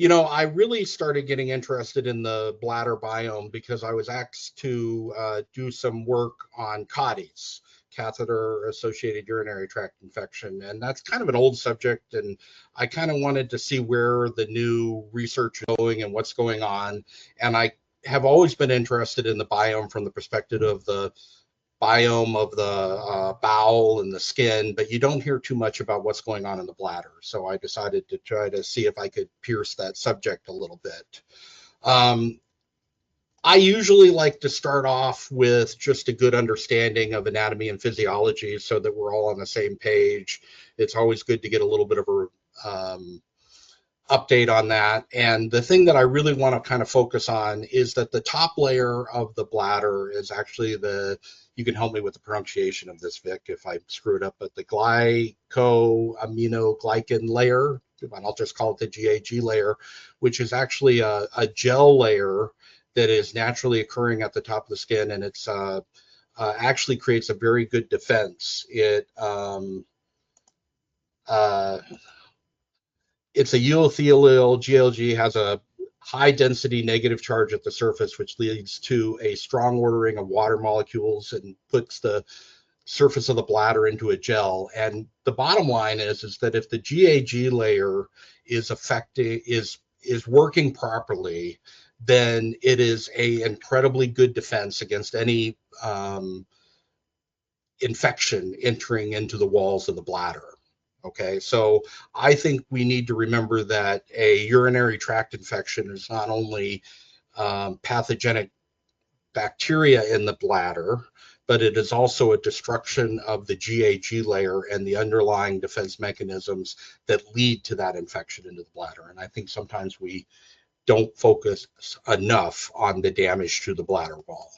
I really started getting interested in the bladder biome because I was asked to do some work on COTIs, catheter-associated urinary tract infection, and that's kind of an old subject, and I kind of wanted to see where the new research is going and what's going on, and I have always been interested in the biome from the perspective of the biome of the bowel and the skin, but you don't hear too much about what's going on in the bladder. So I decided to try to see if I could pierce that subject a little bit. I usually like to start off with just a good understanding of anatomy and physiology so that we're all on the same page. It's always good to get a little bit of a update on that. And the thing that I really want to kind of focus on is that the top layer of the bladder is actually you can help me with the pronunciation of this, Vic, if I screw it up, but the glycosaminoglycan layer, and I'll just call it the GAG layer, which is actually a gel layer that is naturally occurring at the top of the skin, and it's actually creates a very good defense. It's a urothelial. GLG has a high density negative charge at the surface, which leads to a strong ordering of water molecules and puts the surface of the bladder into a gel. And the bottom line is that if the GAG layer is working properly, then it is a incredibly good defense against any infection entering into the walls of the bladder. Okay, so I think we need to remember that a urinary tract infection is not only pathogenic bacteria in the bladder, but it is also a destruction of the GAG layer and the underlying defense mechanisms that lead to that infection into the bladder. And I think sometimes we don't focus enough on the damage to the bladder wall.